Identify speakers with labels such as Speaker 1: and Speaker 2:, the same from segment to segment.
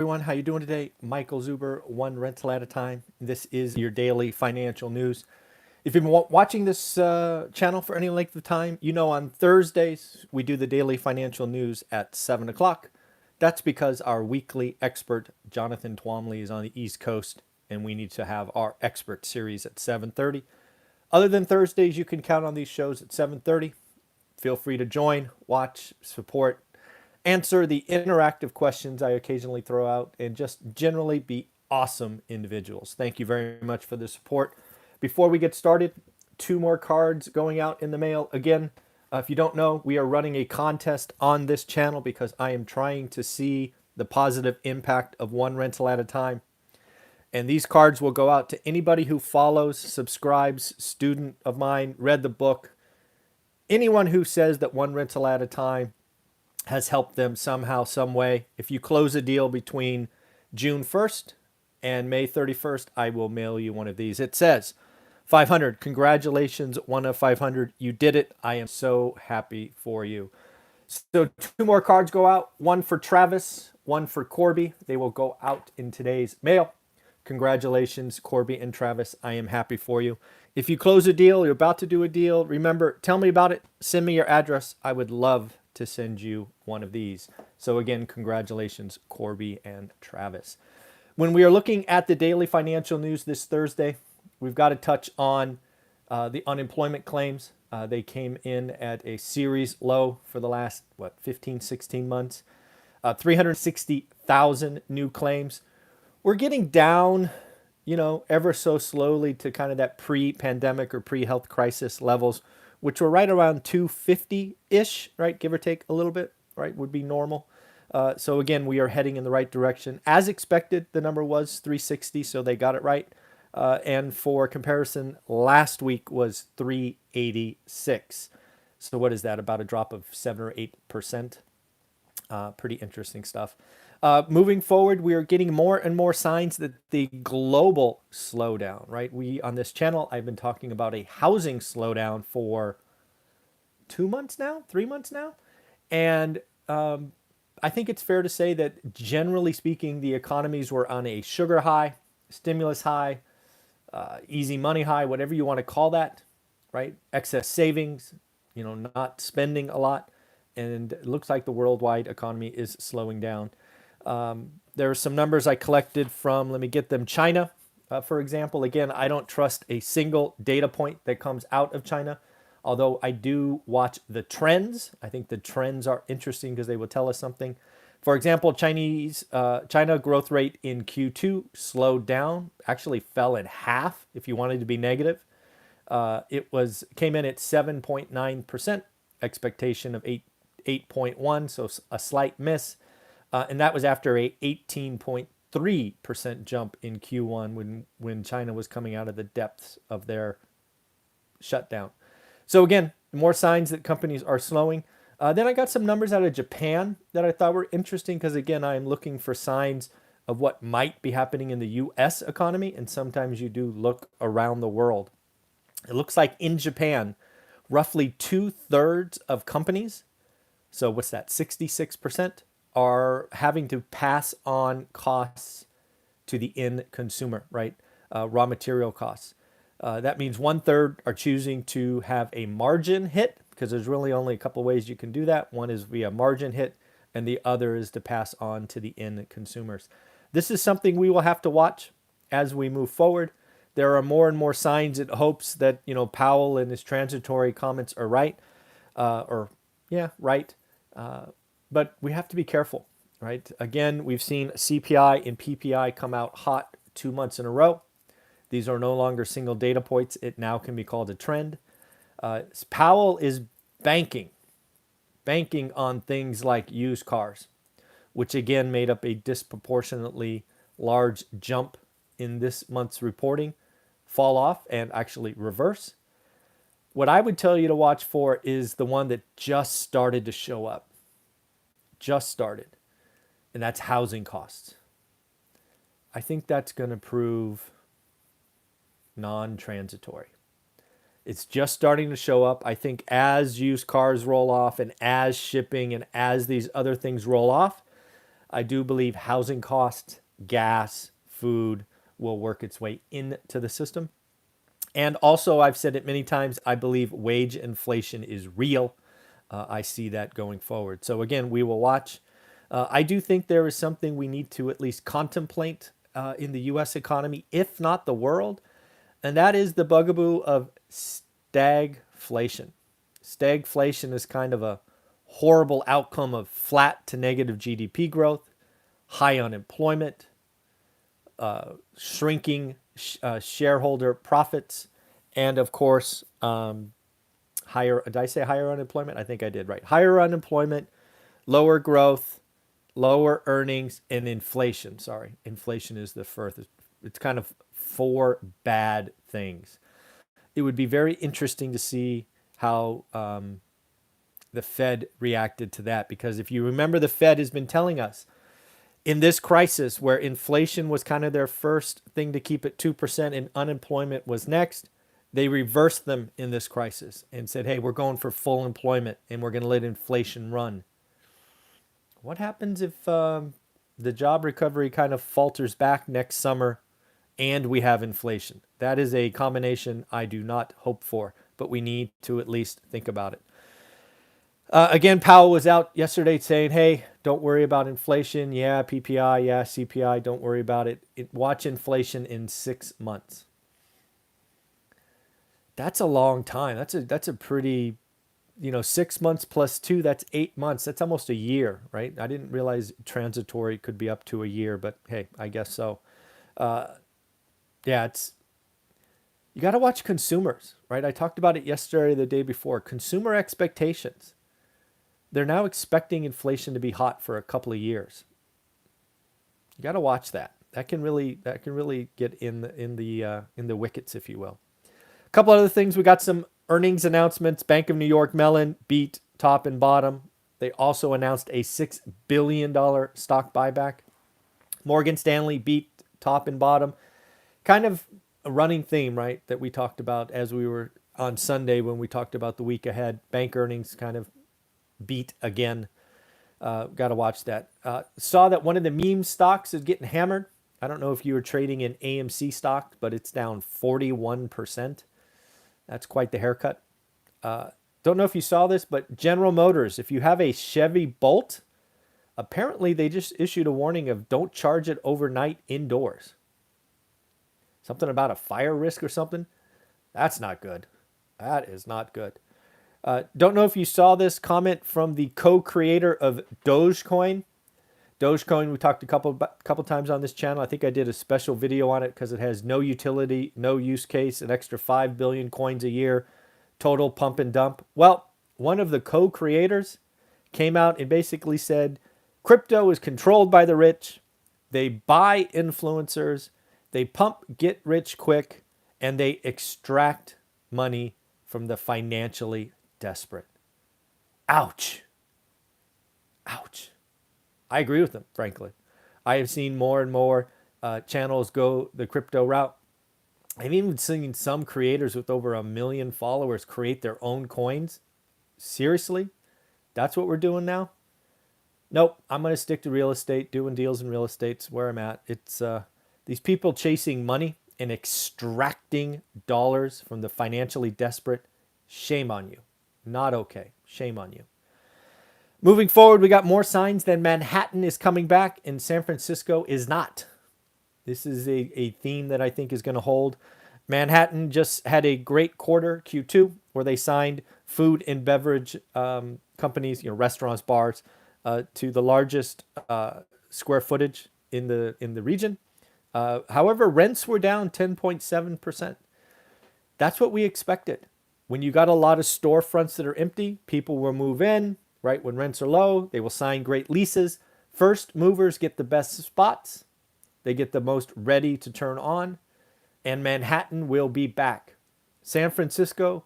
Speaker 1: everyone. How you doing today? Michael Zuber, one rental at a time. This is your daily financial news. If you've been watching this channel for any length of time, you know on Thursdays we do the daily financial news at 7 o'clock. That's because our weekly expert, Jonathan Twomley, is on the East Coast, and we need to have our expert series at 7:30. Other than Thursdays, you can count on these shows at 7:30. Feel free to join, watch, support, answer the interactive questions I occasionally throw out, and just generally be awesome individuals. Thank you very much for the support. Before we get started, two more cards going out in the mail. Again, if you don't know, we are running a contest on this channel because I am trying to see the positive impact of one rental at a time. And these cards will go out to anybody who follows, subscribes, student of mine, read the book, anyone who says that one rental at a time has helped them somehow, some way. If you close a deal between June 1st and May 31st, I will mail you one of these. It says 500. Congratulations, one of 500. You did it. I am so happy for you. So two more cards go out. One for Travis, one for Corby. They will go out in today's mail. Congratulations, Corby and Travis. I am happy for you. If you close a deal, you're about to do a deal, remember, tell me about it. Send me your address. I would love to send you one of these. So again, congratulations, Corby and Travis. When we are looking at the daily financial news this Thursday, we've got to touch on the unemployment claims. They came in at a series low for the last, 15, 16 months. 360,000 new claims. We're getting down, ever so slowly to kind of that pre-pandemic or pre-health crisis levels, which were right around 250-ish, right? Give or take a little bit, right? Would be normal. So again, we are heading in the right direction. As expected, the number was 360, so they got it right. And for comparison, last week was 386. So what is that? About a drop of 7 or 8%. Pretty interesting stuff. Moving forward, we are getting more and more signs that the global slowdown, right? We, on this channel, I've been talking about a housing slowdown for 2 months now, 3 months now. And I think it's fair to say that generally speaking, the economies were on a sugar high, stimulus high, easy money high, whatever you want to call that, right? Excess savings, not spending a lot. And it looks like the worldwide economy is slowing down. There are some numbers I collected from, let me get them, China, for example. Again, I don't trust a single data point that comes out of China, although I do watch the trends. I think the trends are interesting because they will tell us something. For example, China growth rate in Q2 slowed down, actually fell in half if you wanted to be negative. Came in at 7.9%, expectation of 8.1, so a slight miss. And that was after a 18.3% jump in Q1 when China was coming out of the depths of their shutdown. So again, more signs that companies are slowing. Then I got some numbers out of Japan that I thought were interesting because, again, I am looking for signs of what might be happening in the U.S. economy, and sometimes you do look around the world. It looks like in Japan, roughly 2/3 of companies, so what's that, 66%, are having to pass on costs to the end consumer, right? Raw material costs. That means 1/3 are choosing to have a margin hit, because there's really only a couple of ways you can do that. One is via margin hit, and the other is to pass on to the end consumers. This is something we will have to watch as we move forward. There are more and more signs and hopes that, Powell and his transitory comments are right. Right. But we have to be careful, right? Again, we've seen CPI and PPI come out hot 2 months in a row. These are no longer single data points. It now can be called a trend. Powell is banking on things like used cars, which again made up a disproportionately large jump in this month's reporting, fall off and actually reverse. What I would tell you to watch for is the one that just started to show up. Just started. And that's housing costs. I think that's going to prove non-transitory. It's just starting to show up. I think as used cars roll off and as shipping and as these other things roll off, I do believe housing costs, gas, food will work its way into the system. And also, I've said it many times, I believe wage inflation is real. I see that going forward. So again, we will watch. I do think there is something we need to at least contemplate in the U.S. economy, if not the world, and that is the bugaboo of stagflation. Stagflation is kind of a horrible outcome of flat to negative GDP growth, high unemployment, shrinking shareholder profits, and of course, higher. Did I say higher unemployment? I think I did, right. Higher unemployment, lower growth, lower earnings, and inflation. Sorry, inflation is the first. It's kind of four bad things. It would be very interesting to see how the Fed reacted to that, because if you remember, the Fed has been telling us in this crisis where inflation was kind of their first thing to keep at 2% and unemployment was next, they reversed them in this crisis and said, hey, we're going for full employment and we're going to let inflation run. What happens if the job recovery kind of falters back next summer and we have inflation? That is a combination I do not hope for, but we need to at least think about it. Again, Powell was out yesterday saying, hey, don't worry about inflation. Yeah, PPI, yeah, CPI, don't worry about it. Watch inflation in 6 months. That's a long time. That's a pretty, 6 months plus 2, that's 8 months. That's almost a year, right? I didn't realize transitory could be up to a year, but hey, I guess so. Yeah, you got to watch consumers, right? I talked about it yesterday or the day before. Consumer expectations. They're now expecting inflation to be hot for a couple of years. You got to watch that. That can really get in the wickets, if you will. A couple other things. We got some earnings announcements. Bank of New York Mellon beat top and bottom. They also announced a $6 billion stock buyback. Morgan Stanley beat top and bottom. Kind of a running theme, right, that we talked about as we were on Sunday when we talked about the week ahead. Bank earnings kind of beat again. Got to watch that. Saw that one of the meme stocks is getting hammered. I don't know if you were trading in AMC stock, but it's down 41%. That's quite the haircut. Don't know if you saw this, but General Motors, if you have a Chevy Bolt, apparently they just issued a warning of don't charge it overnight indoors. Something about a fire risk or something. That's not good. That is not good. Don't know if you saw this comment from the co-creator of Dogecoin. Dogecoin, we talked a couple times on this channel. I think I did a special video on it because it has no utility, no use case, an extra 5 billion coins a year, total pump and dump. Well, one of the co-creators came out and basically said, crypto is controlled by the rich. They buy influencers. They pump get rich quick, and they extract money from the financially desperate. Ouch. Ouch. I agree with them, frankly. I have seen more and more channels go the crypto route. I've even seen some creators with over 1 million followers create their own coins. Seriously? That's what we're doing now? Nope. I'm going to stick to real estate. Doing deals in real estate's where I'm at. It's these people chasing money and extracting dollars from the financially desperate. Shame on you. Not okay. Shame on you. Moving forward, we got more signs that Manhattan is coming back and San Francisco is not. This is a theme that I think is going to hold. Manhattan just had a great quarter, Q2, where they signed food and beverage companies, restaurants, bars, to the largest square footage in the region. However, rents were down 10.7%. That's what we expected. When you got a lot of storefronts that are empty, people will move in, right? When rents are low, they will sign great leases. First movers get the best spots. They get the most ready to turn on. And Manhattan will be back. San Francisco,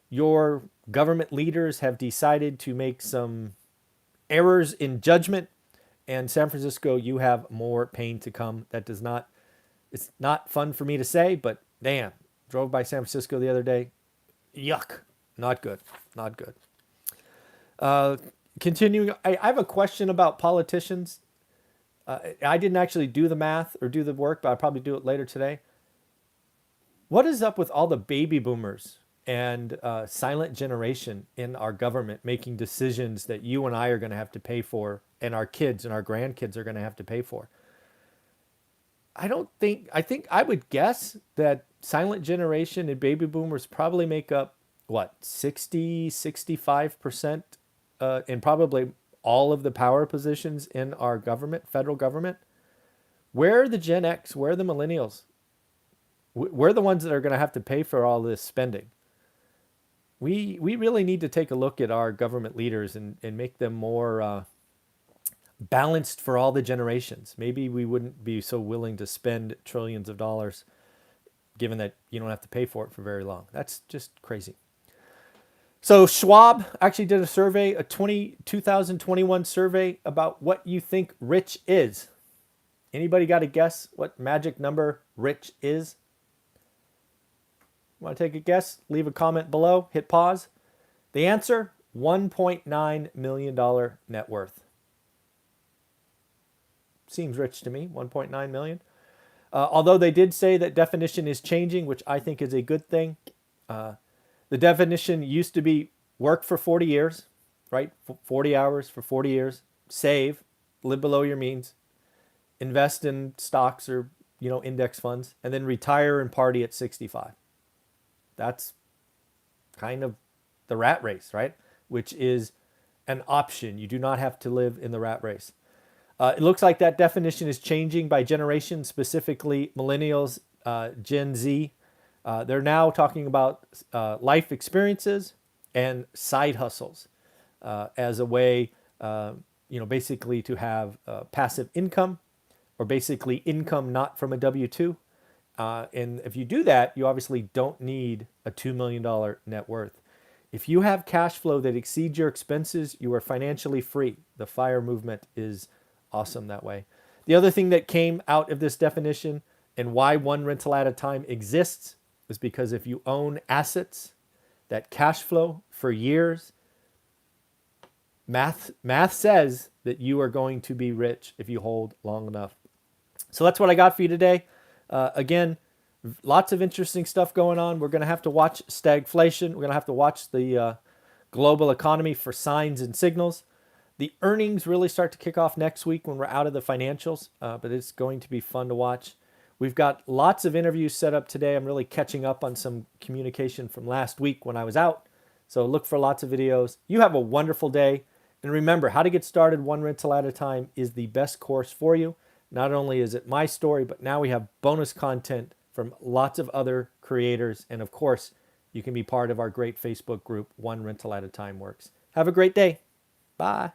Speaker 1: your government leaders have decided to make some errors in judgment. And San Francisco, you have more pain to come. It's not fun for me to say, but damn, drove by San Francisco the other day. Yuck. Not good. Not good. Continuing, I have a question about politicians. I didn't actually do the math or do the work, but I'll probably do it later today. What is up with all the baby boomers and silent generation in our government making decisions that you and I are going to have to pay for, and our kids and our grandkids are going to have to pay for? I think I would guess that silent generation and baby boomers probably make up what, 60, 65%, and probably all of the power positions in our government, federal government. Where are the Gen X? Where are the millennials? We're the ones that are going to have to pay for all this spending. We really need to take a look at our government leaders and make them more balanced for all the generations. Maybe we wouldn't be so willing to spend trillions of dollars given that you don't have to pay for it for very long. That's just crazy. So Schwab actually did a survey, a 2021 survey about what you think rich is. Anybody got a guess what magic number rich is? Want to take a guess? Leave a comment below. Hit pause. The answer, $1.9 million net worth. Seems rich to me, 1.9 million. Although they did say that definition is changing, which I think is a good thing. The definition used to be work for 40 years, right? 40 hours for 40 years, save, live below your means, invest in stocks or, index funds, and then retire and party at 65. That's kind of the rat race, right? Which is an option. You do not have to live in the rat race. It looks like that definition is changing by generation, specifically millennials, Gen Z. They're now talking about life experiences and side hustles as a way, basically to have passive income, or basically income not from a W-2. And if you do that, you obviously don't need a $2 million net worth. If you have cash flow that exceeds your expenses, you are financially free. The FIRE movement is awesome that way. The other thing that came out of this definition and why one rental at a time exists is because if you own assets that cash flow for years, math says that you are going to be rich if you hold long enough. So that's what I got for you today. Again, lots of interesting stuff going on. We're going to have to watch stagflation. We're going to have to watch the global economy for signs and signals. The earnings really start to kick off next week when we're out of the financials, but it's going to be fun to watch. We've got lots of interviews set up today. I'm really catching up on some communication from last week when I was out. So look for lots of videos. You have a wonderful day. And remember, how to get started one rental at a time is the best course for you. Not only is it my story, but now we have bonus content from lots of other creators. And of course, you can be part of our great Facebook group, One Rental at a Time Works. Have a great day. Bye.